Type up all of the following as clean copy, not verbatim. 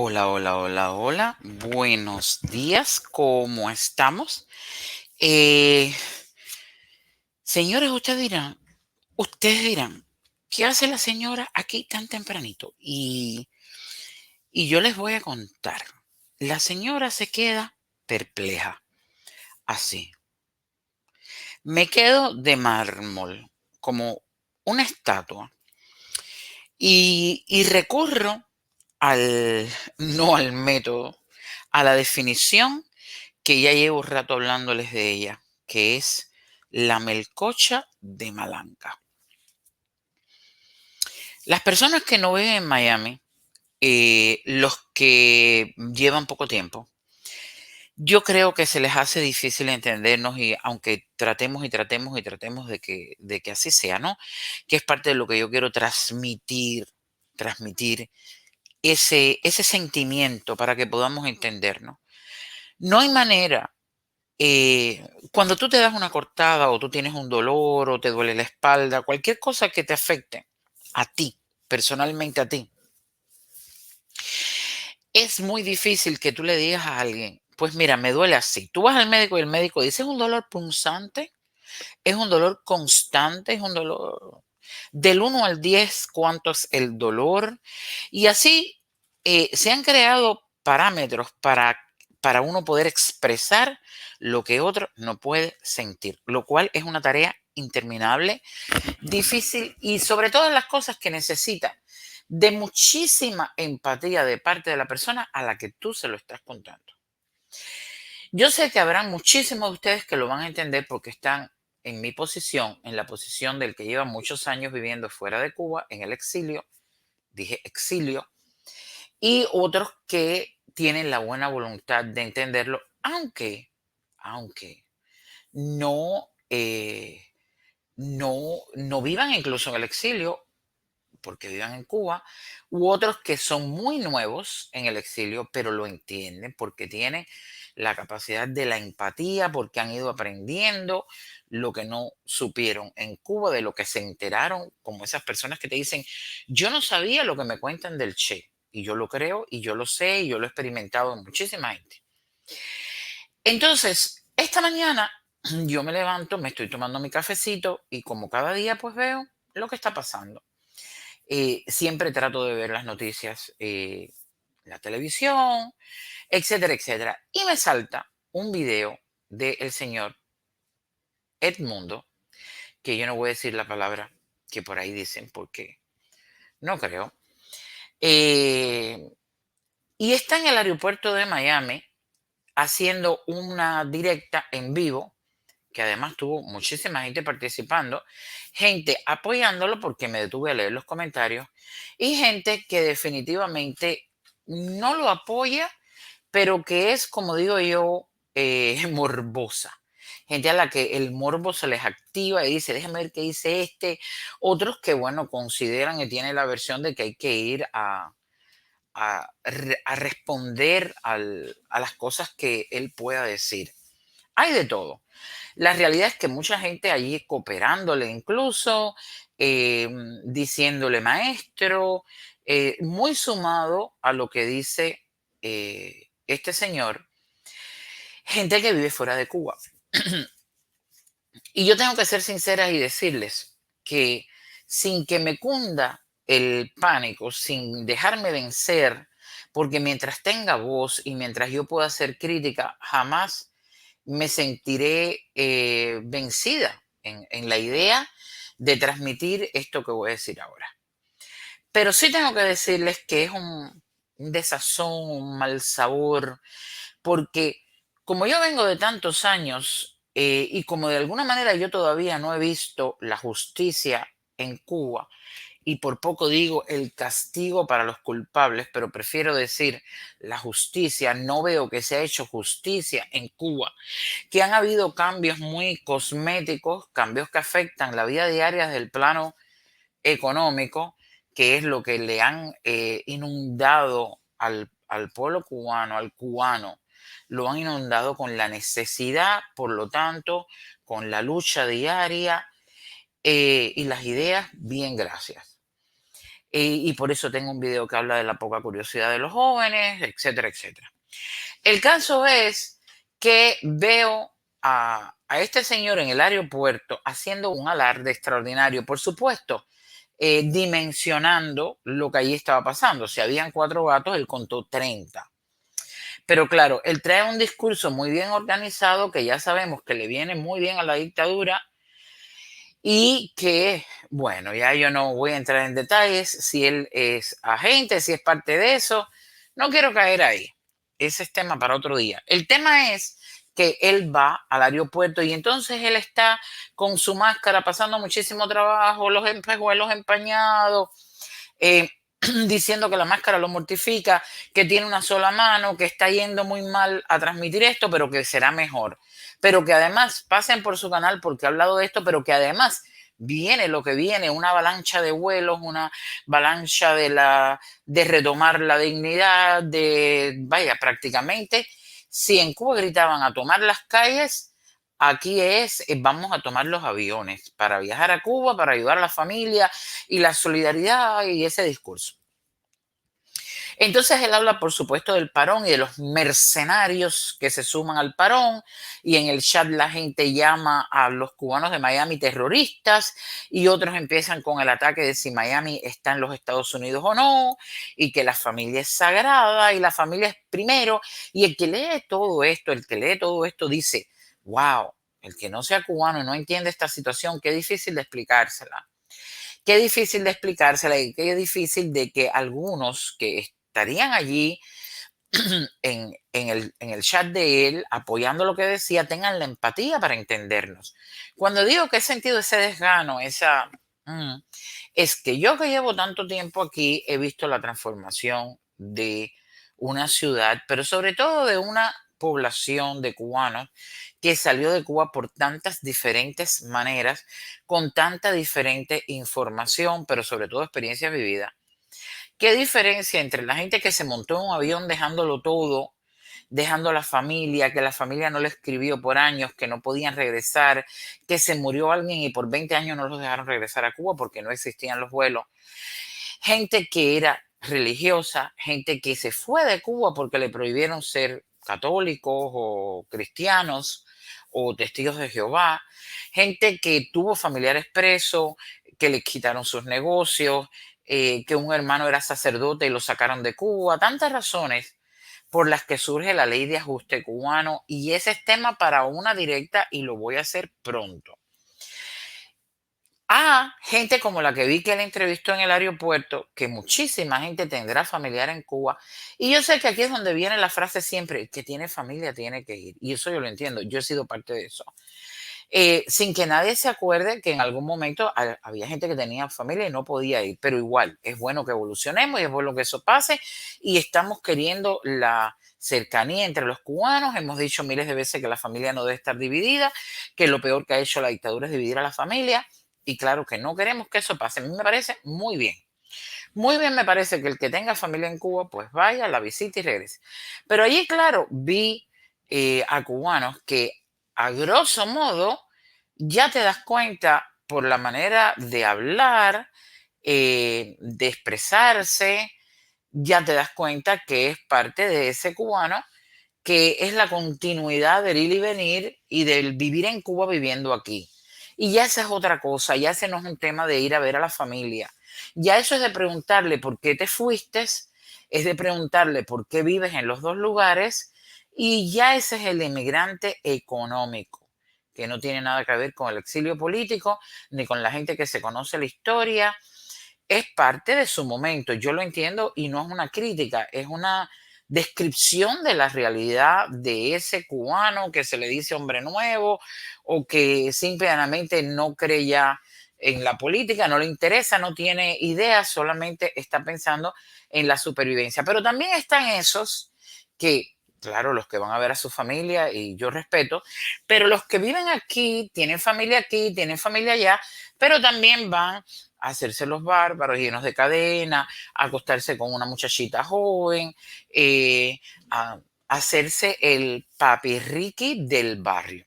Hola, hola, hola, hola. Buenos días, ¿cómo estamos? Eh, Señores, ustedes dirán, ¿qué hace la señora aquí tan tempranito? Y yo les voy a contar. La señora se queda perpleja, así. Me quedo de mármol, como una estatua, y recurro no al método, a la definición que ya llevo un rato hablándoles de ella, que es la melcocha de Malanca. Las personas que no viven en Miami, los que llevan poco tiempo, yo creo que se les hace difícil entendernos y aunque tratemos y tratemos y tratemos de que así sea, ¿no? Que es parte de lo que yo quiero transmitir ese sentimiento para que podamos entendernos. No hay manera. Cuando tú te das una cortada o tú tienes un dolor o te duele la espalda, cualquier cosa que te afecte a ti, personalmente a ti, es muy difícil que tú le digas a alguien, pues mira, me duele así. Tú vas al médico y el médico dice, es un dolor punzante, es un dolor constante, es un dolor del 1 al 10, ¿cuánto es el dolor? Y así se han creado parámetros para uno poder expresar lo que otro no puede sentir, lo cual es una tarea interminable, difícil y sobre todas las cosas que necesita de muchísima empatía de parte de la persona a la que tú se lo estás contando. Yo sé que habrán muchísimos de ustedes que lo van a entender porque están en mi posición, en la posición del que lleva muchos años viviendo fuera de Cuba, en el exilio, dije exilio, y otros que tienen la buena voluntad de entenderlo, aunque no, no vivan incluso en el exilio, porque vivan en Cuba, u otros que son muy nuevos en el exilio, pero lo entienden porque tienen la capacidad de la empatía, porque han ido aprendiendo lo que no supieron en Cuba, de lo que se enteraron, como esas personas que te dicen, yo no sabía lo que me cuentan del Che, y yo lo creo, y yo lo sé, y yo lo he experimentado en muchísima gente. Entonces, esta mañana yo me levanto, me estoy tomando mi cafecito, y como cada día pues veo lo que está pasando. Siempre trato de ver las noticias, la televisión, etcétera, etcétera. Y me salta un video del señor Edmundo, que yo no voy a decir la palabra que por ahí dicen, porque no creo. Eh, y está en el aeropuerto de Miami haciendo una directa en vivo, que además tuvo muchísima gente participando, gente apoyándolo porque me detuve a leer los comentarios, y gente que definitivamente no lo apoya, pero que es, como digo yo, morbosa. Gente a la que el morbo se les activa y dice, déjame ver qué dice este. Otros que, bueno, consideran y tienen la versión de que hay que ir a responder a las cosas que él pueda decir. Hay de todo. La realidad es que mucha gente allí cooperándole incluso, diciéndole maestro, muy sumado a lo que dice este señor, gente que vive fuera de Cuba. Y yo tengo que ser sincera y decirles que sin que me cunda el pánico, sin dejarme vencer, porque mientras tenga voz y mientras yo pueda hacer crítica, jamás me sentiré vencida en la idea de transmitir esto que voy a decir ahora. Pero sí tengo que decirles que es un desazón, un mal sabor, porque como yo vengo de tantos años y como de alguna manera yo todavía no he visto la justicia en Cuba, y por poco digo el castigo para los culpables, pero prefiero decir la justicia, no veo que se ha hecho justicia en Cuba, que han habido cambios muy cosméticos, cambios que afectan la vida diaria desde el plano económico, que es lo que le han inundado al pueblo cubano, al cubano, lo han inundado con la necesidad, por lo tanto, con la lucha diaria y las ideas, bien, gracias. y por eso tengo un video que habla de la poca curiosidad de los jóvenes, etcétera, etcétera. El caso es que veo a este señor en el aeropuerto haciendo un alarde extraordinario, por supuesto, dimensionando lo que allí estaba pasando. Si habían 4 gatos, él contó 30. Pero claro, él trae un discurso muy bien organizado que ya sabemos que le viene muy bien a la dictadura y que, bueno, ya yo no voy a entrar en detalles si él es agente, si es parte de eso, no quiero caer ahí. Ese es tema para otro día. El tema es que él va al aeropuerto y entonces él está con su máscara pasando muchísimo trabajo, los espejuelos empañados, eh, diciendo que la máscara lo mortifica, que tiene una sola mano, que está yendo muy mal a transmitir esto, pero que será mejor. Pero que además pasen por su canal porque ha hablado de esto, pero que además viene lo que viene, una avalancha de vuelos, una avalancha de retomar la dignidad, de, vaya, prácticamente, si en Cuba gritaban a tomar las calles, aquí es, vamos a tomar los aviones para viajar a Cuba, para ayudar a la familia y la solidaridad y ese discurso. Entonces él habla, por supuesto, del parón y de los mercenarios que se suman al parón, y en el chat la gente llama a los cubanos de Miami terroristas y otros empiezan con el ataque de si Miami está en los Estados Unidos o no, y que la familia es sagrada y la familia es primero. Y el que lee todo esto, dice, wow, el que no sea cubano y no entiende esta situación, qué difícil de explicársela. Qué difícil de explicársela y qué difícil de que algunos que estarían allí en el chat de él, apoyando lo que decía, tengan la empatía para entendernos. Cuando digo que he sentido ese desgano, mm, es que yo que llevo tanto tiempo aquí, he visto la transformación de una ciudad, pero sobre todo de una población de cubanos que salió de Cuba por tantas diferentes maneras, con tanta diferente información, pero sobre todo experiencias vividas. ¿Qué diferencia entre la gente que se montó en un avión dejándolo todo, dejando a la familia, que la familia no le escribió por años, que no podían regresar, que se murió alguien y por 20 años no los dejaron regresar a Cuba porque no existían los vuelos? Gente que era religiosa, gente que se fue de Cuba porque le prohibieron ser católicos o cristianos o testigos de Jehová, gente que tuvo familiares presos, que le quitaron sus negocios, que un hermano era sacerdote y lo sacaron de Cuba, tantas razones por las que surge la ley de ajuste cubano, y ese es tema para una directa y lo voy a hacer pronto. A gente como la que vi que él entrevistó en el aeropuerto, que muchísima gente tendrá familiar en Cuba. Y yo sé que aquí es donde viene la frase siempre, el que tiene familia tiene que ir. Y eso yo lo entiendo, yo he sido parte de eso. Sin que nadie se acuerde que en algún momento había gente que tenía familia y no podía ir, pero igual es bueno que evolucionemos y es bueno que eso pase y estamos queriendo la cercanía entre los cubanos. Hemos dicho miles de veces que la familia no debe estar dividida, que lo peor que ha hecho la dictadura es dividir a la familia, y claro que no queremos que eso pase. A mí me parece muy bien. Muy bien me parece que el que tenga familia en Cuba, pues vaya, la visite y regrese. Pero allí, claro, vi a cubanos que a grosso modo ya te das cuenta por la manera de hablar, de expresarse, ya te das cuenta que es parte de ese cubano, que es la continuidad del ir y venir y del vivir en Cuba viviendo aquí. Y ya esa es otra cosa, ya ese no es un tema de ir a ver a la familia. Ya eso es de preguntarle por qué te fuiste, es de preguntarle por qué vives en los dos lugares, y ya ese es el inmigrante económico, que no tiene nada que ver con el exilio político ni con la gente que se conoce la historia. Es parte de su momento, yo lo entiendo y no es una crítica, es una descripción de la realidad de ese cubano que se le dice hombre nuevo o que simplemente no cree ya en la política, no le interesa, no tiene ideas, solamente está pensando en la supervivencia. Pero también están esos que, claro, los que van a ver a su familia y yo respeto, pero los que viven aquí, tienen familia allá, pero también van a hacerse los bárbaros llenos de cadena, a acostarse con una muchachita joven, a hacerse el papirriqui del barrio.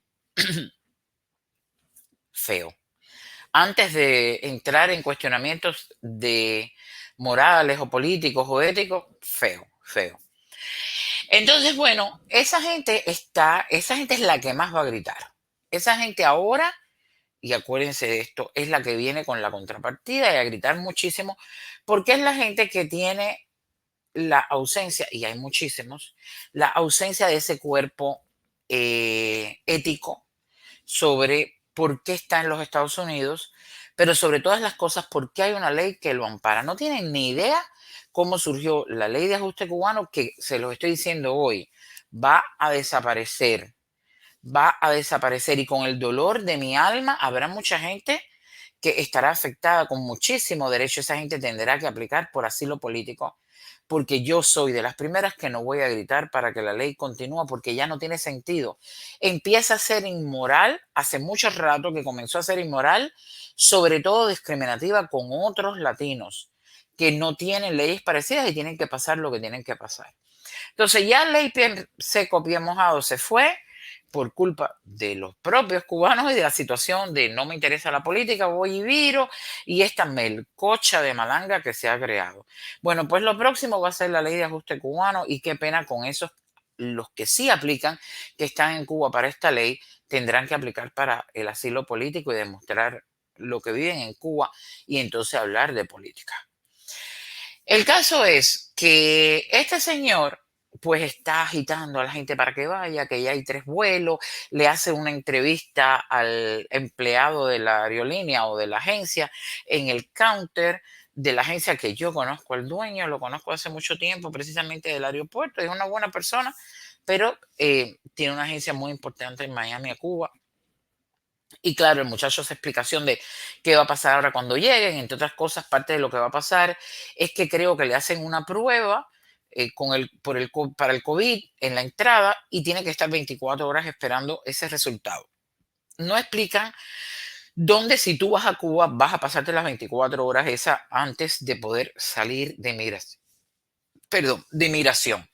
Feo. Antes de entrar en cuestionamientos de morales o políticos o éticos, feo, feo. Entonces, bueno, esa gente es la que más va a gritar. Esa gente ahora, y acuérdense de esto, es la que viene con la contrapartida y a gritar muchísimo, porque es la gente que tiene la ausencia, y hay muchísimos, la ausencia de ese cuerpo ético sobre por qué está en los Estados Unidos, pero sobre todas las cosas, por qué hay una ley que lo ampara. No tienen ni idea cómo surgió la ley de ajuste cubano, que se los estoy diciendo hoy, va a desaparecer, va a desaparecer y con el dolor de mi alma habrá mucha gente que estará afectada con muchísimo derecho. Esa gente tendrá que aplicar por asilo político, porque yo soy de las primeras que no voy a gritar para que la ley continúe, porque ya no tiene sentido. Empieza a ser inmoral, hace mucho rato que comenzó a ser inmoral, sobre todo discriminativa con otros latinos que no tienen leyes parecidas y tienen que pasar lo que tienen que pasar. Entonces ya ley pie seco, pie mojado se fue por culpa de los propios cubanos y de la situación de no me interesa la política, voy y viro, y esta melcocha de malanga que se ha creado. Bueno, pues lo próximo va a ser la ley de ajuste cubano y qué pena con esos, los que sí aplican, que están en Cuba para esta ley, tendrán que aplicar para el asilo político y demostrar lo que viven en Cuba y entonces hablar de política. El caso es que este señor pues está agitando a la gente para que vaya, que ya hay 3 vuelos, le hace una entrevista al empleado de la aerolínea o de la agencia en el counter de la agencia que yo conozco al dueño, lo conozco hace mucho tiempo, precisamente del aeropuerto, es una buena persona, pero tiene una agencia muy importante en Miami, a Cuba, y claro, el muchacho hace explicación de qué va a pasar ahora cuando lleguen, entre otras cosas, parte de lo que va a pasar es que creo que le hacen una prueba para el COVID en la entrada y tiene que estar 24 horas esperando ese resultado. No explican dónde si tú vas a Cuba vas a pasarte las 24 horas esa antes de poder salir de migración. Perdón, de migración.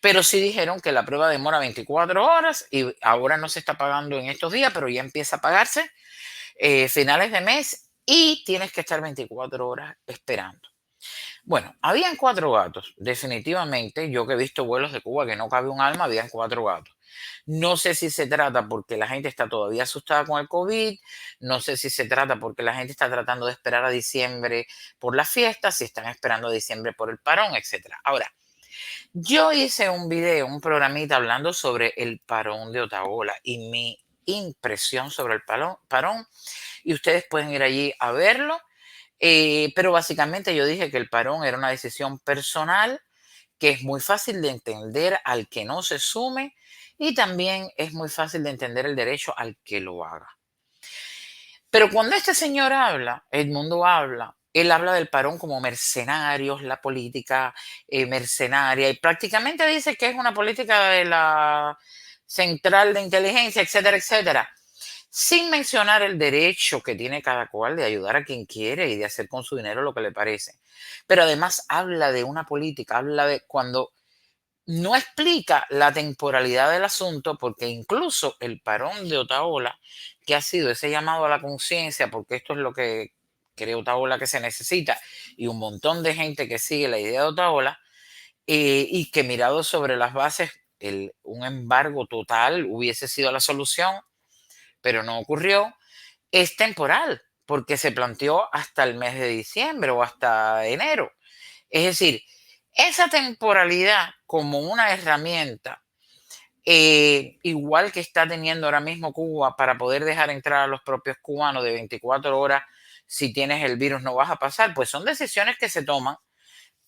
Pero sí dijeron que la prueba demora 24 horas y ahora no se está pagando en estos días, pero ya empieza a pagarse finales de mes y tienes que estar 24 horas esperando. Bueno, habían 4 gatos, definitivamente. Yo que he visto vuelos de Cuba que no cabe un alma, habían 4 gatos. No sé si se trata porque la gente está todavía asustada con el COVID, no sé si se trata porque la gente está tratando de esperar a diciembre por las fiestas, si están esperando a diciembre por el parón, etcétera. Ahora, yo hice un video, un programita hablando sobre el parón de Otaola y mi impresión sobre el parón y ustedes pueden ir allí a verlo. Pero básicamente yo dije que el parón era una decisión personal, que es muy fácil de entender al que no se sume y también es muy fácil de entender el derecho al que lo haga. Pero cuando este señor habla, Edmundo habla, él habla del parón como mercenarios, la política mercenaria, y prácticamente dice que es una política de la central de inteligencia, etcétera, etcétera, sin mencionar el derecho que tiene cada cual de ayudar a quien quiere y de hacer con su dinero lo que le parece. Pero además habla de una política, habla de cuando no explica la temporalidad del asunto, porque incluso el parón de Otaola, que ha sido ese llamado a la conciencia, porque esto es lo que cree Otaola que se necesita, y un montón de gente que sigue la idea de Otaola, y que mirado sobre las bases, un embargo total hubiese sido la solución, pero no ocurrió, es temporal, porque se planteó hasta el mes de diciembre o hasta enero. Es decir, esa temporalidad como una herramienta, igual que está teniendo ahora mismo Cuba para poder dejar entrar a los propios cubanos de 24 horas, si tienes el virus no vas a pasar, pues son decisiones que se toman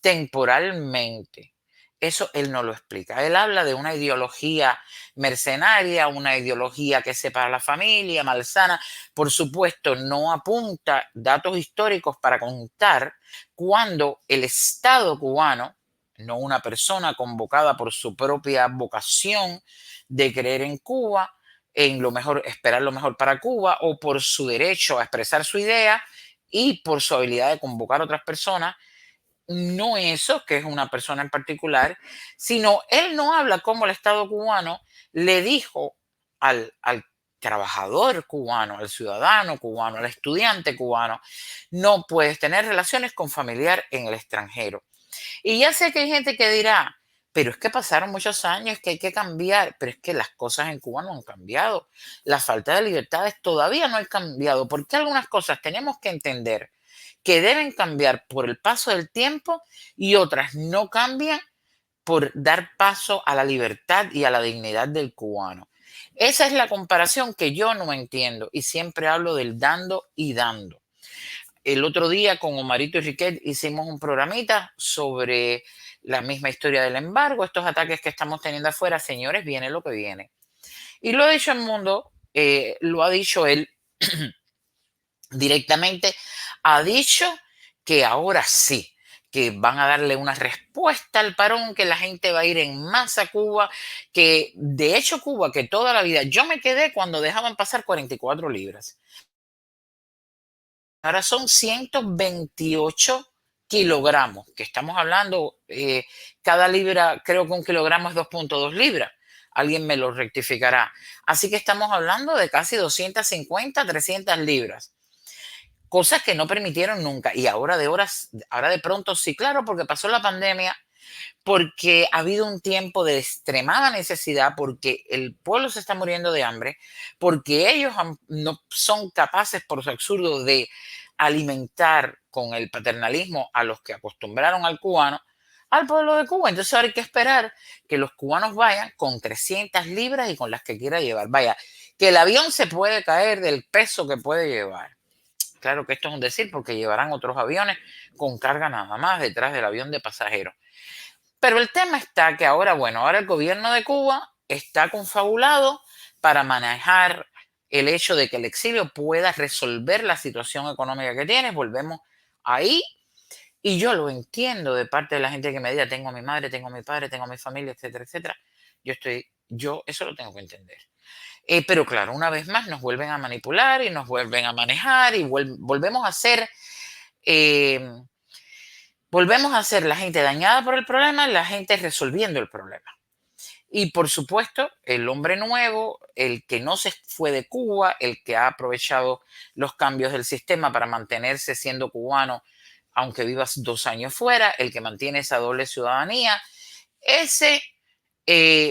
temporalmente. Eso él no lo explica. Él habla de una ideología mercenaria, una ideología que separa a la familia, malsana. Por supuesto, no apunta datos históricos para contar cuando el Estado cubano, no una persona convocada por su propia vocación de creer en Cuba, en lo mejor, esperar lo mejor para Cuba, o por su derecho a expresar su idea y por su habilidad de convocar a otras personas, no eso, que es una persona en particular, sino él no habla como el Estado cubano le dijo al trabajador cubano, al ciudadano cubano, al estudiante cubano, no puedes tener relaciones con familiar en el extranjero. Y ya sé que hay gente que dirá, pero es que pasaron muchos años, que hay que cambiar, pero es que las cosas en Cuba no han cambiado. La falta de libertades todavía no ha cambiado, porque algunas cosas tenemos que entender que deben cambiar por el paso del tiempo y otras no cambian por dar paso a la libertad y a la dignidad del cubano. Esa es la comparación que yo no entiendo y siempre hablo del dando y dando. El otro día con Omarito y Riquet hicimos un programita sobre la misma historia del embargo, estos ataques que estamos teniendo afuera, señores, viene lo que viene. Y lo ha dicho el mundo, lo ha dicho él directamente, ha dicho que ahora sí, que van a darle una respuesta al parón, que la gente va a ir en masa a Cuba, que de hecho Cuba, que toda la vida, yo me quedé cuando dejaban pasar 44 libras. Ahora son 128 kilogramos, que estamos hablando, cada libra, creo que un kilogramo es 2.2 libras. Alguien me lo rectificará. Así que estamos hablando de casi 250, 300 libras. Cosas que no permitieron nunca. Y ahora de pronto sí, claro, porque pasó la pandemia, porque ha habido un tiempo de extremada necesidad, porque el pueblo se está muriendo de hambre, porque ellos no son capaces, por su absurdo, de alimentar con el paternalismo a los que acostumbraron al cubano, al pueblo de Cuba. Entonces ahora hay que esperar que los cubanos vayan con 300 libras y con las que quiera llevar. Vaya, que el avión se puede caer del peso que puede llevar. Claro que esto es un decir porque llevarán otros aviones con carga nada más detrás del avión de pasajeros. Pero el tema está que ahora, bueno, ahora el gobierno de Cuba está confabulado para manejar el hecho de que el exilio pueda resolver la situación económica que tienes. Volvemos ahí. Y yo lo entiendo de parte de la gente que me diga, tengo a mi madre, tengo a mi padre, tengo a mi familia, etcétera, etcétera. Yo eso lo tengo que entender. Pero claro, una vez más nos vuelven a manipular y nos vuelven a manejar y volvemos a ser eh, la gente dañada por el problema, la gente resolviendo el problema. Y por supuesto, el hombre nuevo, el que no se fue de Cuba, el que ha aprovechado los cambios del sistema para mantenerse siendo cubano, aunque vivas 2 años fuera, el que mantiene esa doble ciudadanía, ese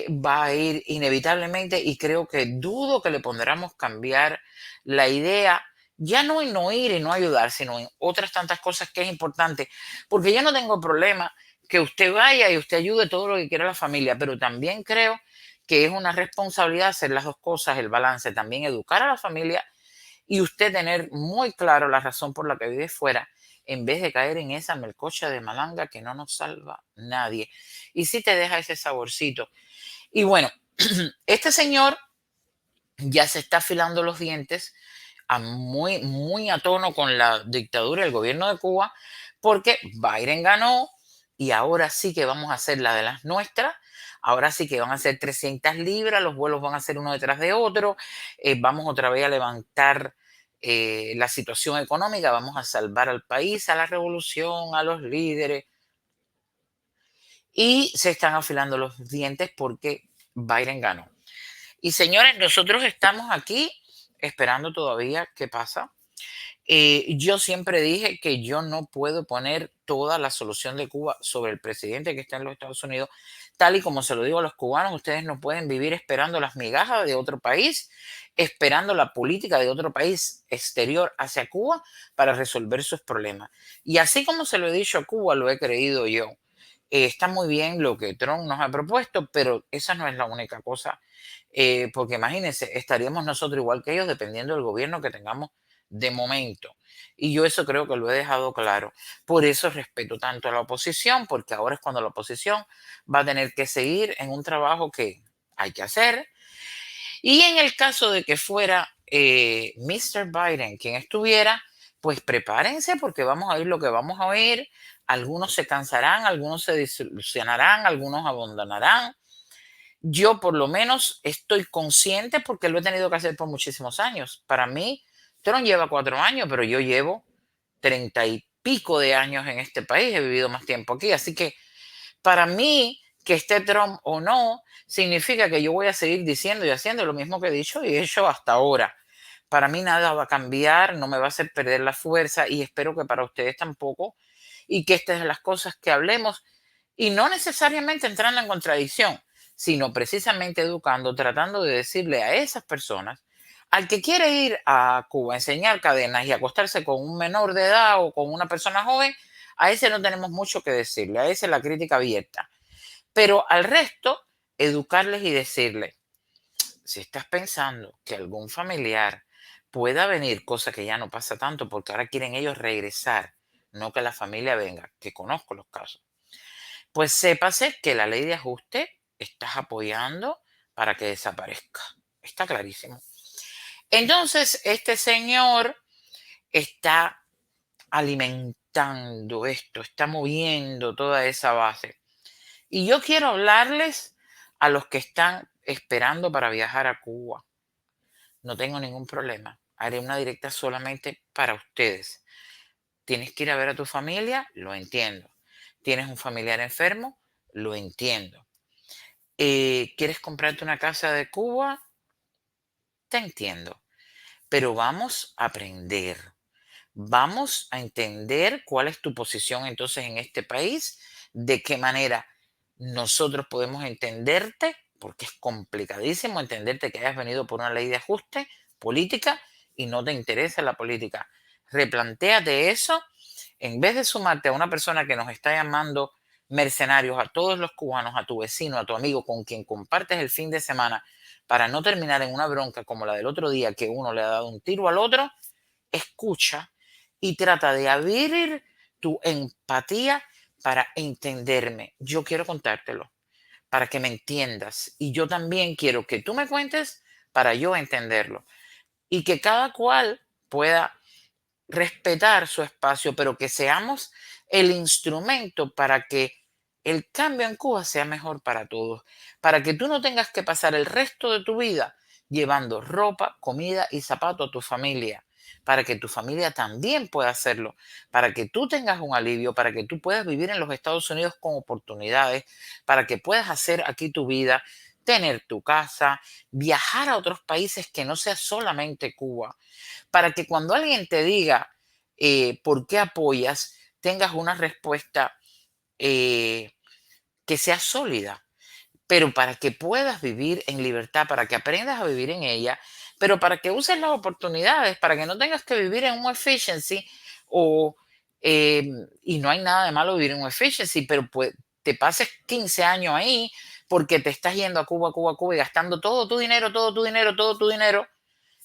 va a ir inevitablemente y creo que dudo que le pondremos cambiar la idea, ya no en no ir y no ayudar, sino en otras tantas cosas que es importante, porque yo no tengo problema que usted vaya y usted ayude todo lo que quiera a la familia, pero también creo que es una responsabilidad hacer las dos cosas, el balance, también educar a la familia y usted tener muy claro la razón por la que vive fuera, en vez de caer en esa melcocha de malanga que no nos salva nadie. Y sí te deja ese saborcito. Y bueno, este señor ya se está afilando los dientes muy, muy a tono con la dictadura del gobierno de Cuba, porque Biden ganó y ahora sí que vamos a hacer la de las nuestras. Ahora sí que van a ser 300 libras, los vuelos van a ser uno detrás de otro, vamos otra vez a levantar la situación económica, vamos a salvar al país, a la revolución, a los líderes, y se están afilando los dientes porque Biden ganó. Y señores, nosotros estamos aquí esperando todavía qué pasa. Yo siempre dije que yo no puedo poner toda la solución de Cuba sobre el presidente que está en los Estados Unidos, tal y como se lo digo a los cubanos, ustedes no pueden vivir esperando las migajas de otro país, esperando la política de otro país exterior hacia Cuba para resolver sus problemas. Y así como se lo he dicho a Cuba, lo he creído yo. Está muy bien lo que Trump nos ha propuesto, pero esa no es la única cosa, porque imagínense, estaríamos nosotros igual que ellos dependiendo del gobierno que tengamos de momento. Y yo eso creo que lo he dejado claro. Por eso respeto tanto a la oposición, porque ahora es cuando la oposición va a tener que seguir en un trabajo que hay que hacer. Y en el caso de que fuera Mr. Biden quien estuviera, pues prepárense porque vamos a oír lo que vamos a oír. Algunos se cansarán, algunos se desilusionarán, algunos abandonarán. Yo por lo menos estoy consciente porque lo he tenido que hacer por muchísimos años. Para mí, Trump lleva 4 años, pero yo llevo 30 y pico de años en este país, he vivido más tiempo aquí. Así que para mí, que esté Trump o no, significa que yo voy a seguir diciendo y haciendo lo mismo que he dicho y he hecho hasta ahora. Para mí nada va a cambiar, no me va a hacer perder la fuerza y espero que para ustedes tampoco. Y que estas son las cosas que hablemos y no necesariamente entrando en contradicción, sino precisamente educando, tratando de decirle a esas personas, al que quiere ir a Cuba a enseñar cadenas y acostarse con un menor de edad o con una persona joven, a ese no tenemos mucho que decirle, a ese la crítica abierta. Pero al resto, educarles y decirles, si estás pensando que algún familiar pueda venir, cosa que ya no pasa tanto porque ahora quieren ellos regresar, no que la familia venga, que conozco los casos, pues sépase que la ley de ajuste estás apoyando para que desaparezca. Está clarísimo. Entonces, este señor está alimentando esto, está moviendo toda esa base. Y yo quiero hablarles a los que están esperando para viajar a Cuba. No tengo ningún problema. Haré una directa solamente para ustedes. ¿Tienes que ir a ver a tu familia? Lo entiendo. ¿Tienes un familiar enfermo? Lo entiendo. ¿Quieres comprarte una casa de Cuba? Te entiendo. Pero vamos a aprender. Vamos a entender cuál es tu posición entonces en este país, de qué manera nosotros podemos entenderte, porque es complicadísimo entenderte que hayas venido por una ley de ajuste política y no te interesa la política. Replantéate eso, en vez de sumarte a una persona que nos está llamando mercenarios a todos los cubanos, a tu vecino, a tu amigo con quien compartes el fin de semana, para no terminar en una bronca como la del otro día que uno le ha dado un tiro al otro. Escucha y trata de abrir tu empatía para entenderme. Yo quiero contártelo, para que me entiendas. Y yo también quiero que tú me cuentes para yo entenderlo. Y que cada cual pueda respetar su espacio, pero que seamos el instrumento para que el cambio en Cuba sea mejor para todos, para que tú no tengas que pasar el resto de tu vida llevando ropa, comida y zapato a tu familia, para que tu familia también pueda hacerlo, para que tú tengas un alivio, para que tú puedas vivir en los Estados Unidos con oportunidades, para que puedas hacer aquí tu vida, tener tu casa, viajar a otros países que no sea solamente Cuba, para que cuando alguien te diga por qué apoyas, tengas una respuesta eh, que sea sólida, pero para que puedas vivir en libertad, para que aprendas a vivir en ella, pero para que uses las oportunidades, para que no tengas que vivir en un efficiency o, eh, y no hay nada de malo vivir en un efficiency, pero pues te pases 15 años ahí porque te estás yendo a Cuba, Cuba, Cuba y gastando todo tu dinero, todo tu dinero, todo tu dinero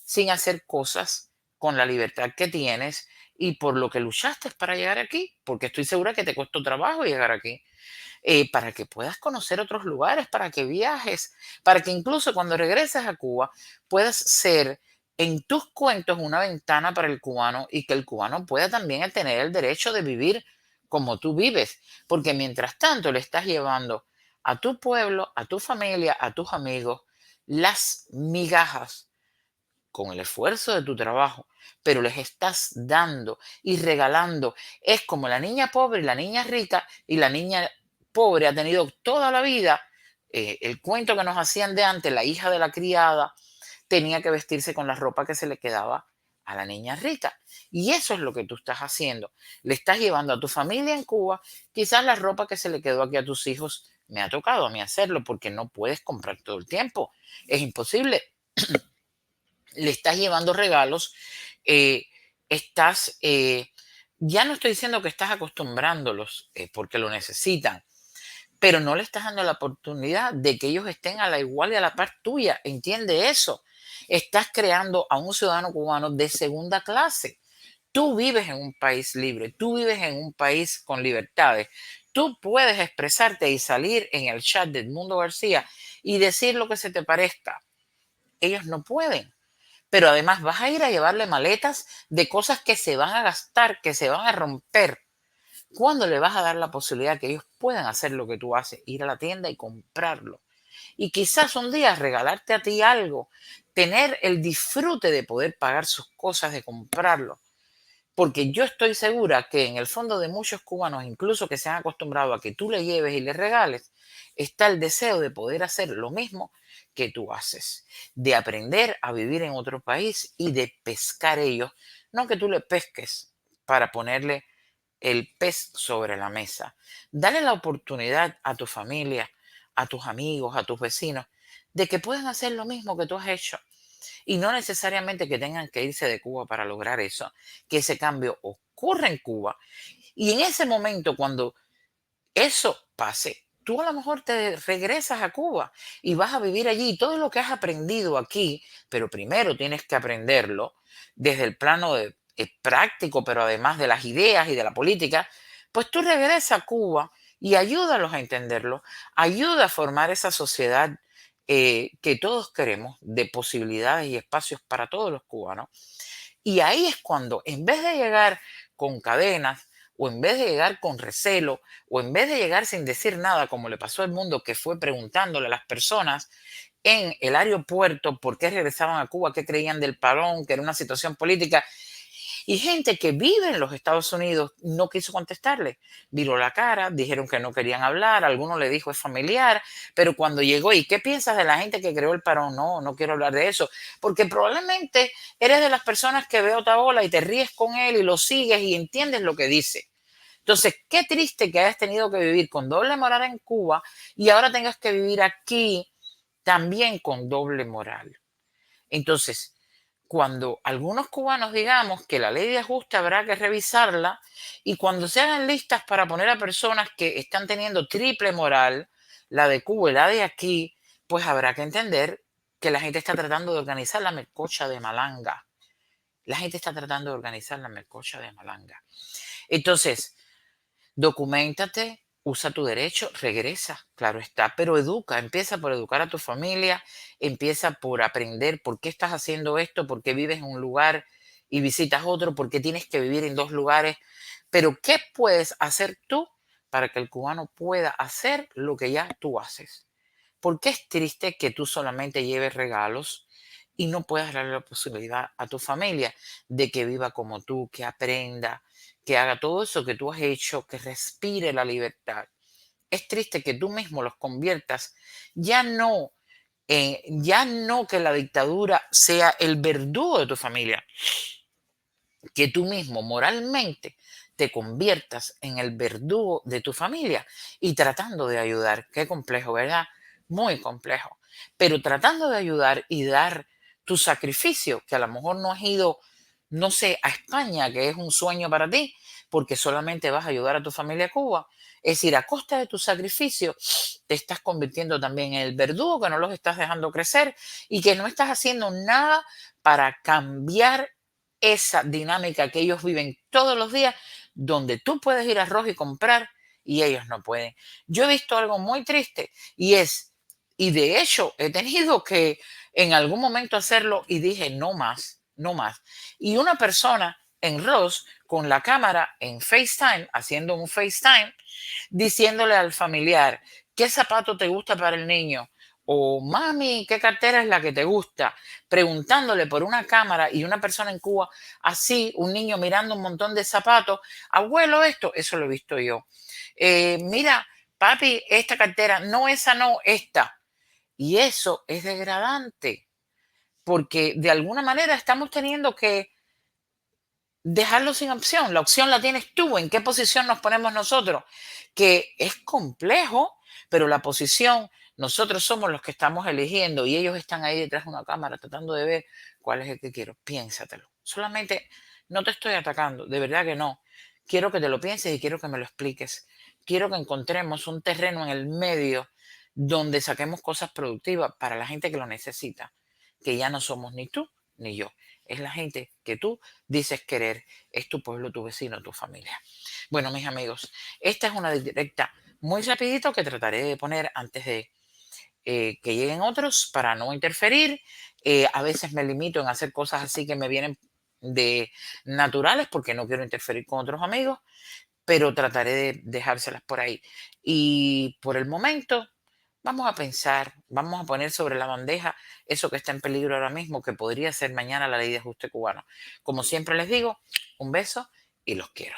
sin hacer cosas con la libertad que tienes y por lo que luchaste para llegar aquí, porque estoy segura que te costó trabajo llegar aquí, para que puedas conocer otros lugares, para que viajes, para que incluso cuando regreses a Cuba puedas ser en tus cuentos una ventana para el cubano y que el cubano pueda también tener el derecho de vivir como tú vives, porque mientras tanto le estás llevando a tu pueblo, a tu familia, a tus amigos, las migajas con el esfuerzo de tu trabajo, pero les estás dando y regalando. Es como la niña pobre y la niña rica, y la niña pobre ha tenido toda la vida el cuento que nos hacían de antes, la hija de la criada tenía que vestirse con la ropa que se le quedaba a la niña rica. Y eso es lo que tú estás haciendo. Le estás llevando a tu familia en Cuba, quizás la ropa que se le quedó aquí a tus hijos. Me ha tocado a mí hacerlo porque no puedes comprar todo el tiempo. Es imposible. Le estás llevando regalos, eh, estás, ya no estoy diciendo que estás acostumbrándolos porque lo necesitan, pero no le estás dando la oportunidad de que ellos estén a la igual y a la par tuya. Entiende eso. Estás creando a un ciudadano cubano de segunda clase. Tú vives en un país libre, tú vives en un país con libertades. Tú puedes expresarte y salir en el chat de Edmundo García y decir lo que se te parezca. Ellos no pueden, pero además vas a ir a llevarle maletas de cosas que se van a gastar, que se van a romper. ¿Cuándo le vas a dar la posibilidad que ellos puedan hacer lo que tú haces? Ir a la tienda y comprarlo. Y quizás un día regalarte a ti algo, tener el disfrute de poder pagar sus cosas, de comprarlo. porque yo estoy segura que en el fondo de muchos cubanos, incluso que se han acostumbrado a que tú le lleves y le regales, está el deseo de poder hacer lo mismo que tú haces, de aprender a vivir en otro país y de pescar ellos, no que tú le pesques para ponerle el pez sobre la mesa. Dale la oportunidad a tu familia, a tus amigos, a tus vecinos, de que puedan hacer lo mismo que tú has hecho. Y no necesariamente que tengan que irse de Cuba para lograr eso, que ese cambio ocurre en Cuba. Y en ese momento, cuando eso pase, tú a lo mejor te regresas a Cuba y vas a vivir allí y todo lo que has aprendido aquí, pero primero tienes que aprenderlo desde el plano práctico, pero además de las ideas y de la política, pues tú regresas a Cuba y ayúdalos a entenderlo, ayuda a formar esa sociedad que todos queremos, de posibilidades y espacios para todos los cubanos. Y ahí es cuando, en vez de llegar con cadenas, o en vez de llegar con recelo, o en vez de llegar sin decir nada, como le pasó al mundo, que fue preguntándole a las personas en el aeropuerto por qué regresaban a Cuba, qué creían del parón, que era una situación política, y gente que vive en los Estados Unidos no quiso contestarle. Viró la cara, dijeron que no querían hablar, alguno le dijo es familiar, pero cuando llegó, ¿y qué piensas de la gente que creó el parón? No, no quiero hablar de eso, porque probablemente eres de las personas que ve Otaola y te ríes con él y lo sigues y entiendes lo que dice. Entonces, qué triste que hayas tenido que vivir con doble moral en Cuba y ahora tengas que vivir aquí también con doble moral. Entonces, cuando algunos cubanos digamos que la ley de ajuste habrá que revisarla y cuando se hagan listas para poner a personas que están teniendo triple moral, la de Cuba y la de aquí, pues habrá que entender que la gente está tratando de organizar la melcocha de Malanga. La gente está tratando de organizar la melcocha de Malanga. Entonces, documéntate, usa tu derecho, regresa, claro está, pero educa, empieza por educar a tu familia, empieza por aprender por qué estás haciendo esto, por qué vives en un lugar y visitas otro, por qué tienes que vivir en dos lugares, pero ¿qué puedes hacer tú para que el cubano pueda hacer lo que ya tú haces? Porque es triste que tú solamente lleves regalos y no puedas darle la posibilidad a tu familia de que viva como tú, que aprenda, que haga todo eso que tú has hecho, que respire la libertad. Es triste que tú mismo los conviertas ya no que la dictadura sea el verdugo de tu familia, que tú mismo moralmente te conviertas en el verdugo de tu familia y tratando de ayudar. Qué complejo, ¿verdad? Muy complejo. Pero tratando de ayudar y dar tu sacrificio, que a lo mejor no has ido, no sé, a España, que es un sueño para ti, porque solamente vas a ayudar a tu familia a Cuba. Es decir, a costa de tu sacrificio, te estás convirtiendo también en el verdugo, que no los estás dejando crecer y que no estás haciendo nada para cambiar esa dinámica que ellos viven todos los días, donde tú puedes ir a Ross y comprar y ellos no pueden. Yo he visto algo muy triste y de hecho he tenido que en algún momento hacerlo y dije, no más, no más. Y una persona en Ross con la cámara en FaceTime, haciendo un FaceTime, diciéndole al familiar, ¿qué zapato te gusta para el niño? O mami, ¿qué cartera es la que te gusta? Preguntándole por una cámara y una persona en Cuba, así, un niño mirando un montón de zapatos, abuelo, eso lo he visto yo. Mira, papi, esta cartera, no, esa no, esta. Y eso es degradante, porque de alguna manera estamos teniendo que dejarlo sin opción. La opción la tienes tú. ¿En qué posición nos ponemos nosotros? Que es complejo, pero la posición, nosotros somos los que estamos eligiendo y ellos están ahí detrás de una cámara tratando de ver cuál es el que quiero. Piénsatelo. Solamente no te estoy atacando, de verdad que no. Quiero que te lo pienses y quiero que me lo expliques. Quiero que encontremos un terreno en el medio donde saquemos cosas productivas para la gente que lo necesita, que ya no somos ni tú ni yo. Es la gente que tú dices querer, es tu pueblo, tu vecino, tu familia. Bueno, mis amigos, esta es una directa muy rapidito que trataré de poner antes de que lleguen otros para no interferir. A veces me limito en hacer cosas así que me vienen de naturales porque no quiero interferir con otros amigos, pero trataré de dejárselas por ahí. Y por el momento, Vamos a pensar, vamos a poner sobre la bandeja eso que está en peligro ahora mismo, que podría ser mañana la ley de ajuste cubano. Como siempre les digo, un beso y los quiero.